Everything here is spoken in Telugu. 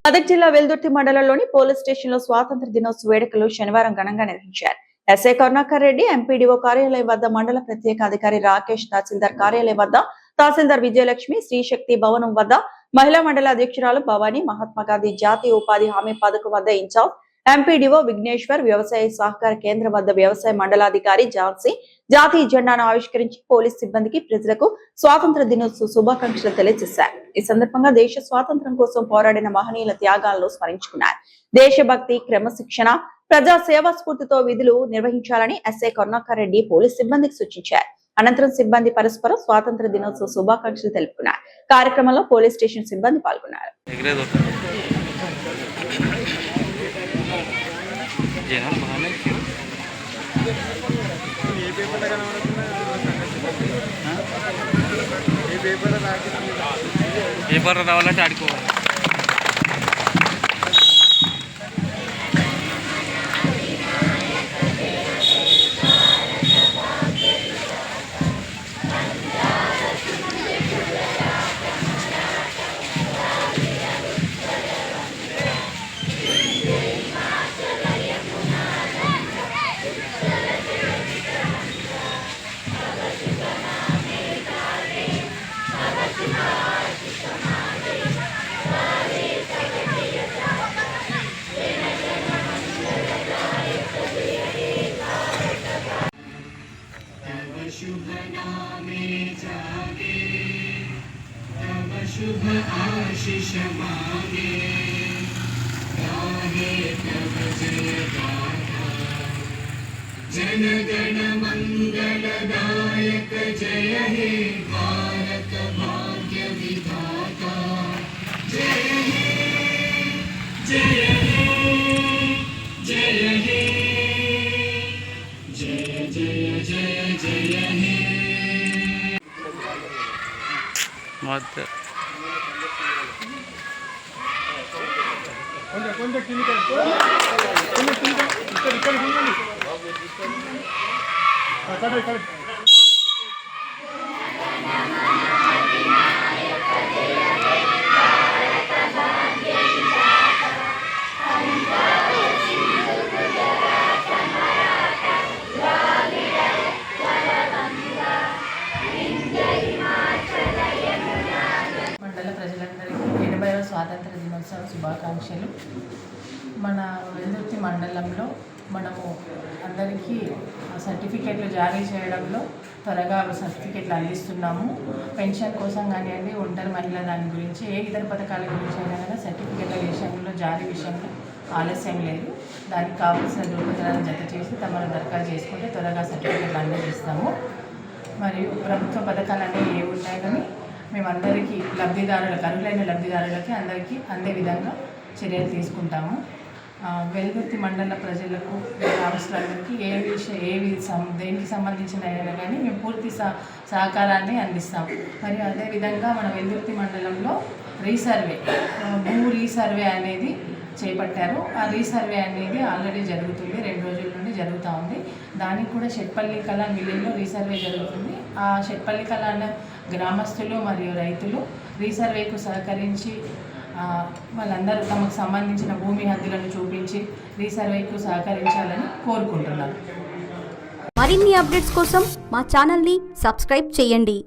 మెదక్ జిల్లా వెల్దుర్తి మండలంలోని పోలీస్ స్టేషన్ లో స్వాతంత్ర దినోత్సవ వేడుకలు శనివారం ఘనంగా నిర్వహించారు. ఎస్ఐ కరుణాకర్ రెడ్డి, ఎంపీడీఓ కార్యాలయం వద్ద మండల ప్రత్యేక అధికారి రాకేష్, తహసీల్దార్ కార్యాలయం వద్ద తహసీల్దార్ విజయలక్ష్మి, శ్రీశక్తి భవనం వద్ద మహిళా మండల అధ్యక్షురాలు భవానీ, మహాత్మా గాంధీ జాతీయ ఉపాధి హామీ పథకం వద్ద ఇన్ఛార్జ్ ఎంపీడీఓ విఘ్నేశ్వర్, వ్యవసాయ సహకార కేంద్రం వద్ద వ్యవసాయ మండలాధికారి ఝాన్సీ జాతీయ జెండాను ఆవిష్కరించి పోలీస్ సిబ్బందికి, ప్రజలకు స్వాతంత్ర దినోత్సవ శుభాకాంక్షలు తెలియజేశారు. ఈ సందర్భంగా దేశ స్వాతంత్ర్యం కోసం పోరాడిన మహనీయుల త్యాగాలను స్మరించుకున్నారు. దేశభక్తి, క్రమశిక్షణ, ప్రజా సేవా స్ఫూర్తితో విధులు నిర్వహించాలని ఎస్ఐ కరుణాకర్ రెడ్డి పోలీస్ సిబ్బందికి సూచించారు. అనంతరం సిబ్బంది పరస్పరం స్వాతంత్ర దినోత్సవ శుభాకాంక్షలు తెలుపుకున్నారు. కార్యక్రమంలో పోలీస్ స్టేషన్ సిబ్బంది పాల్గొన్నారు. పేపర్ రావాలంటే ఆడుకోవాలి. शुभ नामे जागे, तब शुभ आशीष मांगे, गाहे तब जय गाथा, जन गण मंगलदायक जय हे भारत भाग्य विधाता, जय हे जय हे जय हे जय जय जय जय हे मत కొంచెం కిందికి ఇక్కడ మండల ప్రజలందరికీ 80వ స్వాతంత్ర దినోత్సవ శుభాకాంక్షలు. మన వెల్దుర్తి మండలంలో మనము అందరికీ సర్టిఫికెట్లు జారీ చేయడంలో త్వరగా సర్టిఫికెట్లు అందిస్తున్నాము. పెన్షన్ కోసం కానివ్వండి, ఒంటరి మహిళ దాని గురించి ఏ ఇతర పథకాల గురించి అయినా కానీ సర్టిఫికెట్ల విషయంలో జారీ విషయంలో ఆలస్యం లేదు. దానికి కావాల్సిన ధృవపత్రాలను జత చేసి తమను దరఖాస్తు చేసుకుంటే త్వరగా సర్టిఫికెట్లు అందజేస్తాము. మరియు ప్రభుత్వ పథకాలన్నీ ఏ ఉన్నాయి కానీ మేమందరికీ లబ్ధిదారులకు, అర్హులైన లబ్ధిదారులకి అందరికీ అందే విధంగా చర్యలు తీసుకుంటాము. వెల్దుర్తి మండల ప్రజలకు, గ్రామస్తులందరికీ దేనికి సంబంధించిన అయినా కానీ మేము పూర్తి సహకారాన్ని అందిస్తాము. మరియు అదేవిధంగా మన వెల్దుర్తి మండలంలో భూ రీసర్వే అనేది చేపట్టారు. ఆ రీసర్వే అనేది ఆల్రెడీ జరుగుతుంది, 2 రోజుల నుండి జరుగుతూ ఉంది. దానికి కూడా షెట్పల్లి కలాన్ విలేజ్లో రీసర్వే జరుగుతుంది. ఆ షెట్పల్లి కలాన్ గ్రామస్తులు మరియు రైతులు రీసర్వేకు సహకరించి వాళ్ళందరూ తమకు సంబంధించిన భూమి హద్దులను చూపించి రీసర్వేకు సహకరించాలని కోరుకుంటున్నారు. మరిన్ని అప్డేట్స్ కోసం మా ఛానల్ని సబ్స్క్రైబ్ చేయండి.